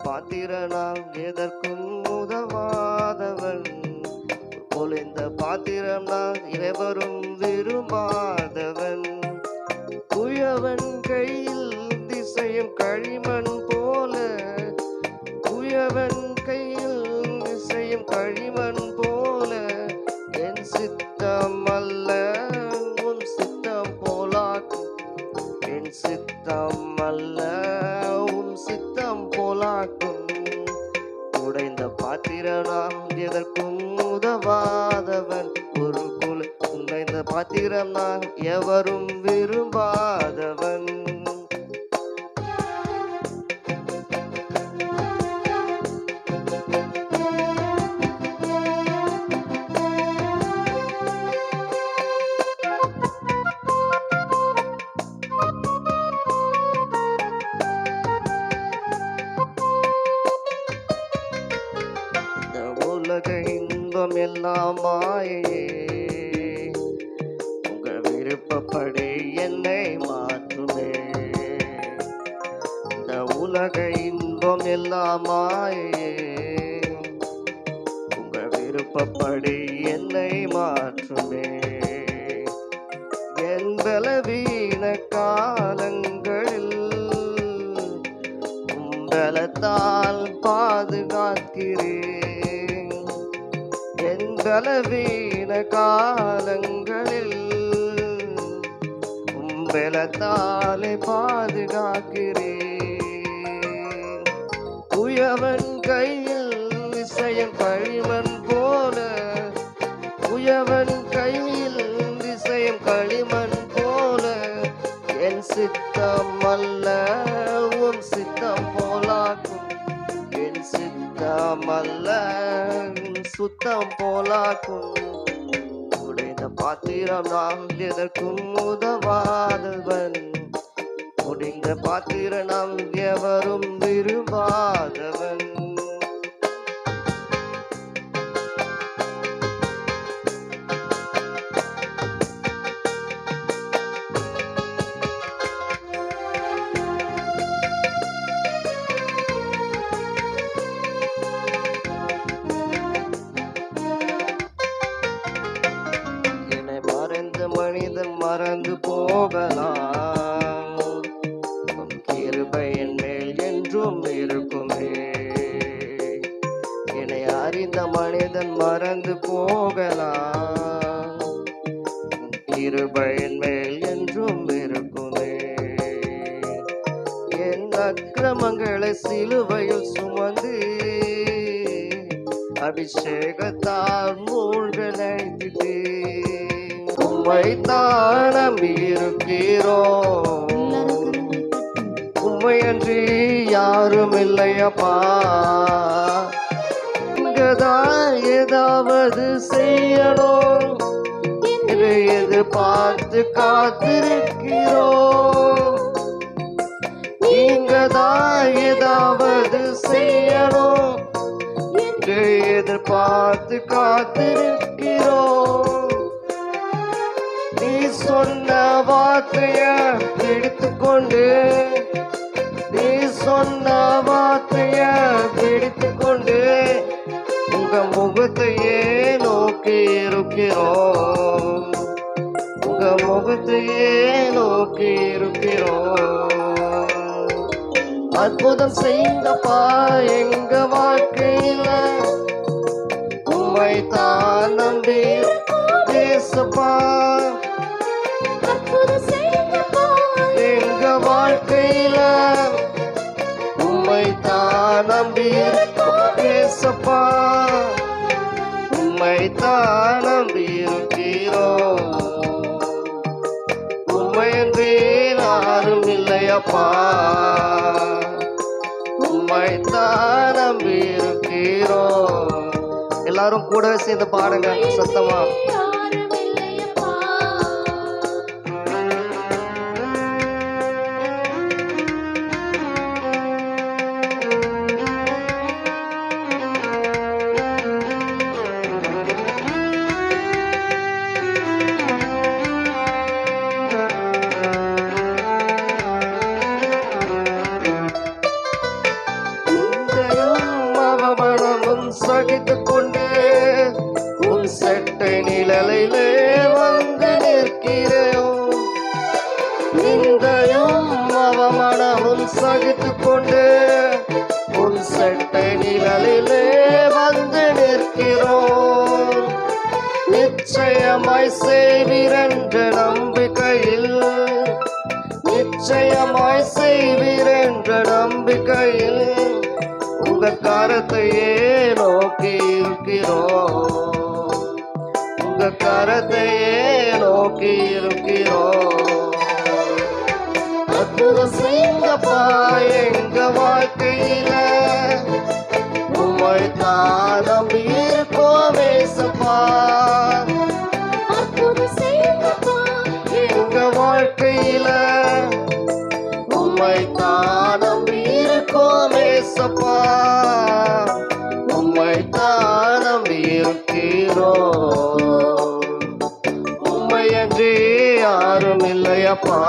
பாத்திரனாம் எதற்கும் உதவாதவன். பொழிந்த பாத்திரம் நான் எவரும் விரும்பாதவன். குயவன் கையில் திசையும் களிமண் போல, குயவன் கையில் திசையும் களிமண் போல, என் சித்தம் அல்ல உன் சித்தம் போலாக்கும். என் சித்தம் அல்ல உன் சித்தம் போலாக்கும். உடைந்த பாத்திரனாம் எதற்கும் உதவாதவன். ஒரு குல உடைந்த பாத்திரம் நான் எவரும் விரும்பாதவன். உலக இன்பம் எல்லாம் மாயையே, உங்க விருப்பப்படி என்னை மாற்றுமே. இந்த உலக இன்பம் எல்லாம் மாயையே, உங்க விருப்பப்படி என்னை மாற்றுமே. என் பலவீன காலங்களில் பலத்தால் பாதுகாக்கிறேன். என் பலவீன காலங்களில் பலத்தாலே பாதுகாக்கிறேன். குயவன் கையில் திசையும் களிமண் போல, குயவன் கையில் திசையும் களிமண் போல, என் சித்தம் அல்ல உன் சித்தம் போலாக்கும். என் சித்தம் அல்ல சுத்தம் போலாக்கும். உடைந்த பாத்திரம் நாம் எதற்கும் உதவாதவன். உடைந்த பாத்திரம் நாம் எவரும் விரும்பாதவன். மனிதன் மறந்து போகலாம், உன் கிருபை என் மேல் என்றும் இருக்குமே. என்னை அறிந்த மனிதன் மறந்து போகலாம், உன் கிருபை என் மேல் என்றும் இருக்குமே. என் அக்கிரமங்களை சிலுவையில் சுமந்து அபிஷேகத்தால் மூழ்க நினைத்து உம்மைத்தான் நம்பியிருக்கிறோம். உம்மையன்றி யாரும் இல்லையப்பா. இங்கதான் ஏதாவது செய்யணும் என்று எதிர்பார்த்து காத்திருக்கிறோம். இங்கதான் ஏதாவது செய்யணும் என்று எதிர்பார்த்து காத்திருக்கிறோம். நீ சொன்ன வார்த்தைய பிடித்துக்கொண்டு, நீ சொன்ன வார்த்தைய பிடித்துக்கொண்டு உங்க முகத்தையே நோக்கி இருக்கிறோம். உங்க முகத்தையே நோக்கி இருக்கிறோம். அற்புதம் செய்யுங்கப்பா எங்க வாழ்க்கையில, உம்மை தான் நம்பி பேசப்பா. எங்க வாழ்க்கையில உம்மை தான் நம்பி பேசப்பா. உம்மை தான் நம்பி இருக்கிறோம். உம்மையன்றி யாரும் இல்லையப்பா. உம்மை தான் நம்பி இருக்கிறோம். எல்லாரும் கூடவே சேர்ந்து பாடுங்க சத்தமா. சகித்துக் கொண்டு உன் செட்டை நிழலிலே வந்து நிற்கிறோம். நிந்தையும் அவமானமும் சகித்துக் கொண்டு உன் செட்டை நிழலிலே வந்து நிற்கிறோம். நிச்சயமாய் செய்வீரென்ற நம்பிக்கையில், நிச்சயமாய் செய்வீரென்ற நம்பிக்கையில் உங்க கரத்தையே நோக்கி இருக்கிறோம். உங்க கரத்தையே நோக்கி இருக்கிறோம். அற்புதம் செய்யுங்கப்பா எங்க வாழ்க்கையில, உம்மை தான் நம்பி இருக்கோம் ஏசப்பா. அற்புதம் செய்யுங்கப்பா எங்க வாழ்க்கையில உம்மை தான் நம்பி இருக்கோம் ஏசப்பா. உம்மை தான் நம்பி இருக்கிறோம். உம்மை அன்றி யாரும் இல்லையப்பா.